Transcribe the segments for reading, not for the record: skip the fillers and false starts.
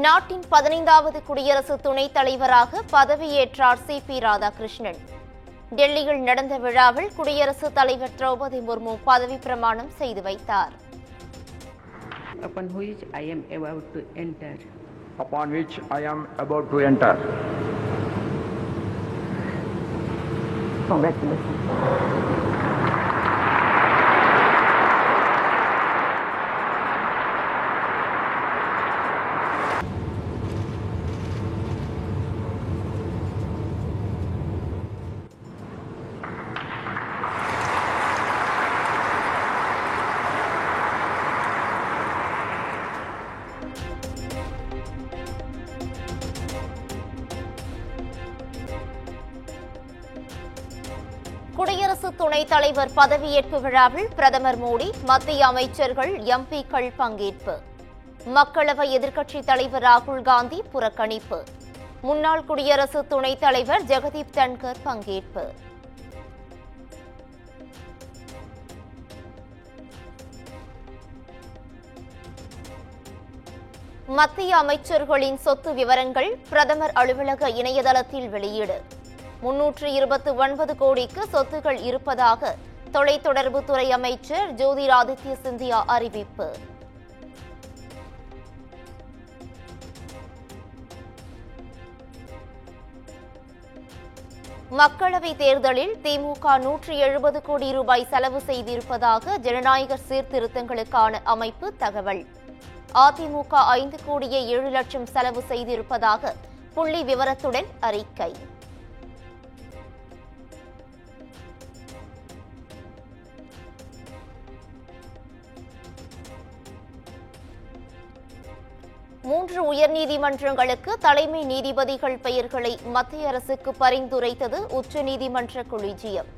நாட்டின் 15வது குடியரசு துணைத் தலைவராக பதவியேற்றார் சி.பி. ராதாகிருஷ்ணன். டெல்லியில் நடந்த விழாவில் குடியரசுத் தலைவர் திரௌபதி முர்மு பதவி பிரமாணம் செய்து வைத்தார். Upon which I am about to enter. Upon which I am about to enter. Congratulations. குடியரசு துணைத் தலைவர் பதவியேற்பு விழாவில் பிரதமர் மோடி, மத்திய அமைச்சர்கள், எம்பிக்கள் பங்கேற்பு. மக்களவை எதிர்க்கட்சித் தலைவர் ராகுல் காந்தி புறக்கணிப்பு. முன்னாள் குடியரசு துணைத் தலைவர் ஜெகதீப் தன்கர் பங்கேற்பு. மத்திய அமைச்சர்களின் சொத்து விவரங்கள் பிரதமர் அலுவலக இணையதளத்தில் வெளியீடு. 329 கோடிக்கு சொத்துகள் இருப்பதாக தொலைத்தொடர்புத்துறை அமைச்சர் ஜோதிராதித்ய சிந்தியா அறிவிப்பு. மக்களவைத் தேர்தலில் திமுக 170 கோடி ரூபாய் செலவு செய்திருப்பதாக ஜனநாயக சீர்திருத்தங்களுக்கான அமைப்பு தகவல். அதிமுக 5 கோடியே 7 லட்சம் செலவு செய்திருப்பதாக புள்ளி விவரத்துடன் அறிக்கை. மூன்று உயர்நீதிமன்றங்களுக்கு தலைமை நீதிபதிகள் பெயர்களை மத்திய அரசுக்கு பரிந்துரைத்தது உச்சநீதிமன்ற கொலிஜியம்.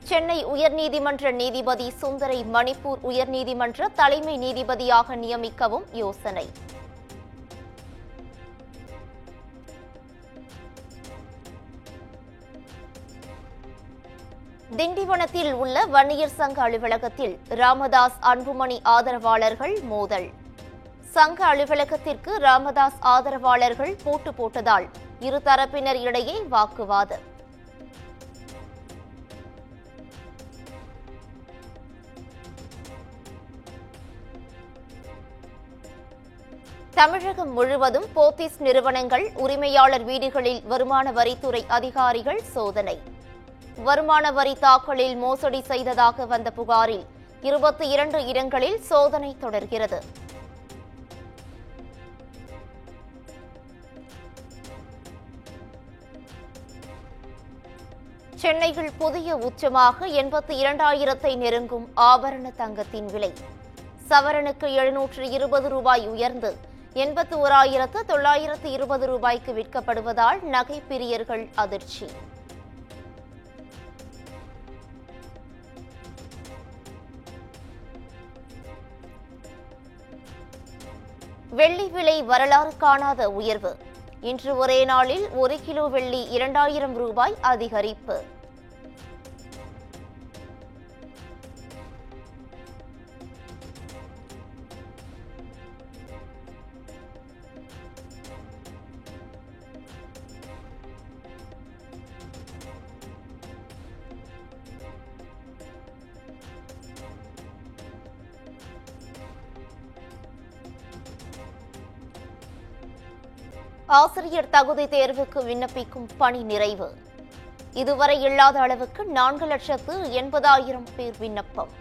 சென்னை உயர்நீதிமன்ற நீதிபதி சுந்தரை மணிப்பூர் உயர்நீதிமன்ற தலைமை நீதிபதியாக நியமிக்கவும் யோசனை. திண்டிவனத்தில் உள்ள வன்னியர் சங்க அலுவலகத்தில் ராமதாஸ் அன்புமணி ஆதரவாளர்கள் மோதல். சங்க அலுவலகத்திற்கு ராமதாஸ் ஆதரவாளர்கள் பூட்டு போட்டதால் இருதரப்பினர் இடையே வாக்குவாதம். தமிழகம் முழுவதும் போத்தீஸ் நிறுவனங்கள் உரிமையாளர் வீடுகளில் வருமான வரித்துறை அதிகாரிகள் சோதனை. வருமான வரி தாக்கலில் மோசடி செய்ததாக வந்த புகாரில் 22 இடங்களில் சோதனை தொடர்கிறது. சென்னையில் புதிய உச்சமாக 82,000 நெருங்கும் ஆபரண தங்கத்தின் விலை. சவரனுக்கு 720 ரூபாய் உயர்ந்து 81,920 ரூபாய்க்கு விற்கப்படுவதால் நகை பிரியர்கள் அதிர்ச்சி. வெள்ளி விலை வரலாறு காணாத உயர்வு. இன்று ஒரே நாளில் 1 கிலோ வெள்ளி 2,000 ரூபாய் அதிகரிப்பு. ஆசிரியர் தகுதி தேர்வுக்கு விண்ணப்பிக்கும் பணி நிறைவு. இதுவரை இல்லாத அளவுக்கு 4,80,000 பேர் விண்ணப்பம்.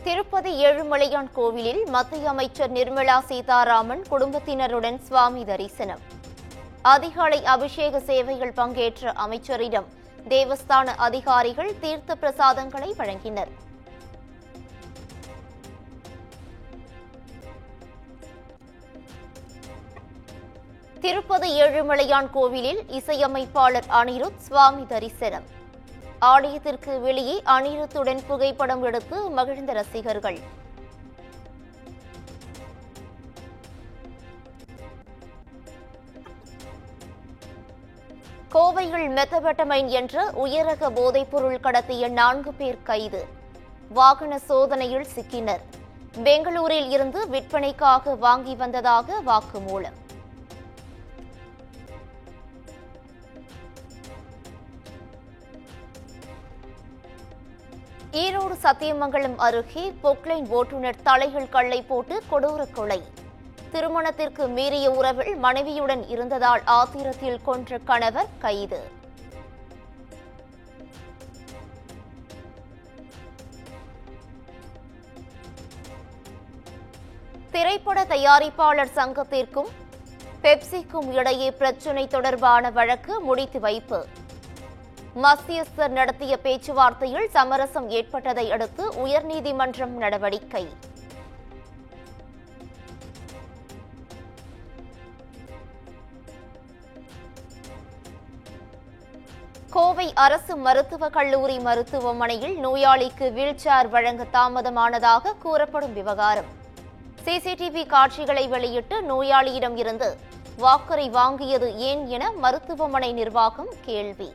திருப்பதி ஏழுமலையான் கோவிலில் மத்திய அமைச்சர் நிர்மலா சீதாராமன் குடும்பத்தினருடன் சுவாமி தரிசனம். அதிகாலை அபிஷேக சேவைகள் பங்கேற்ற அமைச்சரிடம் தேவஸ்தான அதிகாரிகள் தீர்த்த பிரசாதங்களை வழங்கினர். திருப்பதி ஏழுமலையான் கோவிலில் இசையமைப்பாளர் அனிருத் சுவாமி தரிசனம். ஆலயத்திற்கு வெளியே அனிருத்துடன் புகைப்படம் எடுத்து மகிழ்ந்த ரசிகர்கள். கோவையில் மெத்தபெட்டமைன் என்ற உயரக போதைப்பொருள் கடத்திய 4 பேர் கைது. வாகன சோதனையில் சிக்கினர். பெங்களூரில் இருந்து விற்பனைக்காக வாங்கி வந்ததாக வாக்குமூலம். ஈரோடு சத்தியமங்கலம் அருகே பொக்லைன் ஓட்டுநர் தலைகள் கல்லை போட்டு கொடூர கொலை. திருமணத்திற்கு மீறிய உறவில் மனைவியுடன் இருந்ததால் ஆத்திரத்தில் கொன்ற கணவர் கைது. திரைப்பட தயாரிப்பாளர் சங்கத்திற்கும் பெப்சிக்கும் இடையே பிரச்சினை தொடர்பான வழக்கு முடித்து வைப்பு. மத்தியஸ்தர் நடத்திய பேச்சுவார்த்தையில் சமரசம் ஏற்பட்டதை அடுத்து உயர்நீதிமன்றம் நடவடிக்கை. கோவை அரசு மருத்துவக் கல்லூரி மருத்துவமனையில் நோயாளிக்கு வீல்சேர் வழங்க தாமதமானதாக கூறப்படும் விவகாரம். சிசிடிவி காட்சிகளை வெளியிட்டு நோயாளியிடம் இருந்து வாக்கரை வாங்கியது ஏன் என மருத்துவமனை நிர்வாகம் கேள்வி.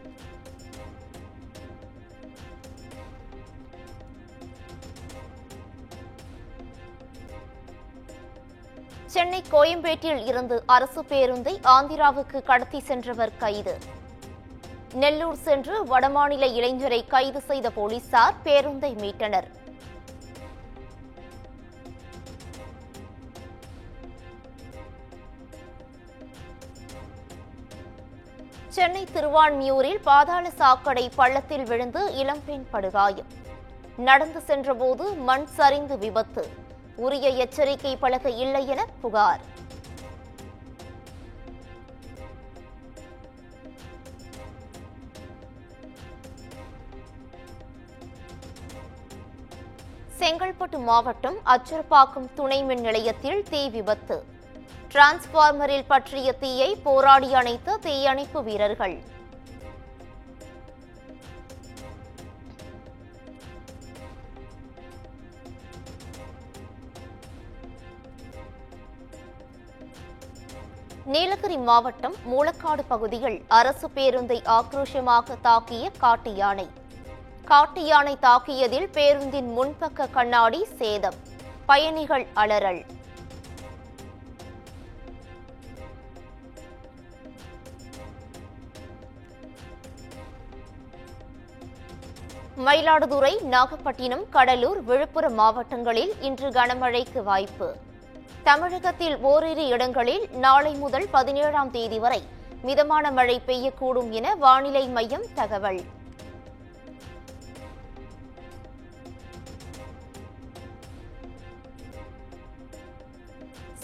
சென்னை கோயம்பேட்டில் இருந்து அரசு பேருந்தை ஆந்திராவுக்கு கடத்தி சென்றவர் கைது. நெல்லூர் சென்று வடமாநில இளைஞரை கைது செய்த போலீசார் பேருந்தை மீட்டனர். சென்னை திருவான்மியூரில் பாதாள சாக்கடை பள்ளத்தில் விழுந்து இளம்பெண் படுகாயம். நடந்து சென்றபோது மண் சரிந்து விபத்து. உரிய எச்சரிக்கை பலகை இல்லை என புகார். செங்கல்பட்டு மாவட்டம் அச்சரப்பாக்கம் துணை மின் நிலையத்தில் தீ விபத்து. டிரான்ஸ்பார்மரில் பற்றிய தீயை போராடி அணைத்த தீயணைப்பு வீரர்கள். நீலகிரி மாவட்டம் மூலக்காடு பகுதியில் அரசு பேருந்தை ஆக்ரோஷமாக தாக்கிய காட்டு யானை. காட்டு யானை தாக்கியதில் பேருந்தின் முன்பக்க கண்ணாடி சேதம். பயணிகள் அலறல். மயிலாடுதுறை, நாகப்பட்டினம், கடலூர், விழுப்புரம் மாவட்டங்களில் இன்று கனமழைக்கு வாய்ப்பு. தமிழகத்தில் ஓரிரு இடங்களில் நாளை முதல் 17ஆம் தேதி வரை மிதமான மழை பெய்யக்கூடும் என வானிலை மையம் தகவல்.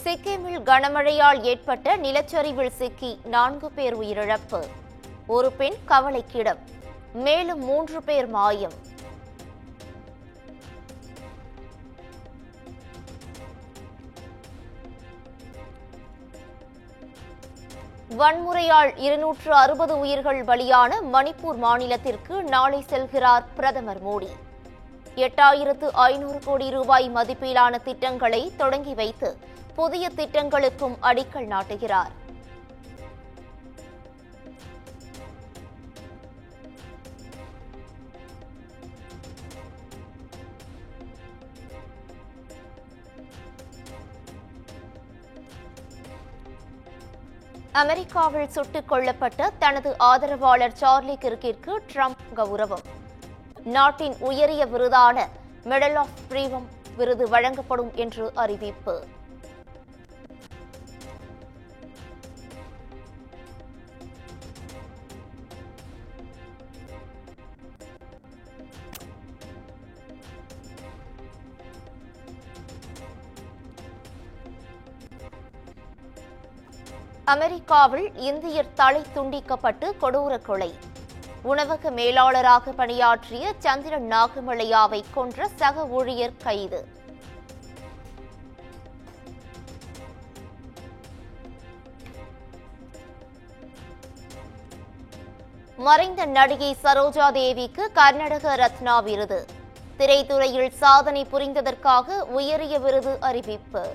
சிக்கிமில் கனமழையால் ஏற்பட்ட நிலச்சரிவில் சிக்கி 4 பேர் உயிரிழப்பு. ஒரு பெண் கவலைக்கிடம். மேலும் 3 பேர் மாயம். வன்முறையால் 260 உயிர்கள் பலியான மணிப்பூர் மாநிலத்திற்கு நாளை செல்கிறார் பிரதமர் மோடி. 8500 கோடி ரூபாய் மதிப்பிலான திட்டங்களை தொடங்கி வைத்து புதிய திட்டங்களுக்கும் அடிக்கல் நாட்டுகிறார். அமெரிக்காவில் சுட்டுக் கொல்லப்பட்ட தனது ஆதரவாளர் சார்லி கிர்கிற்கு ட்ரம்ப் கௌரவம். நாட்டின் உயரிய விருதான மெடல் ஆஃப் ஃப்ரீடம் விருது வழங்கப்படும் என்று அறிவிப்பு. அமெரிக்காவில் இந்தியர் தலை துண்டிக்கப்பட்டு கொடூர கொலை. உணவக மேலாளராக பணியாற்றிய சந்திரன் நாகமலையாவை கொன்ற சக ஊழியர் கைது. மறைந்த நடிகை சரோஜா தேவிக்கு கர்நாடக ரத்னா விருது. திரைத்துறையில் சாதனை புரிந்ததற்காக உயரிய விருது அறிவிப்பு.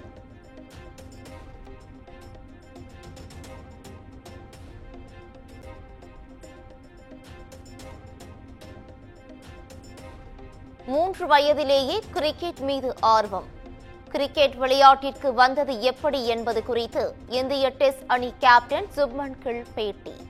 மூன்று வயதிலேயே கிரிக்கெட் மீது ஆர்வம். கிரிக்கெட் விளையாட்டிற்கு வந்தது எப்படி என்பது குறித்து இந்திய டெஸ்ட் அணி கேப்டன் சுப்மன் கில் பேட்டி.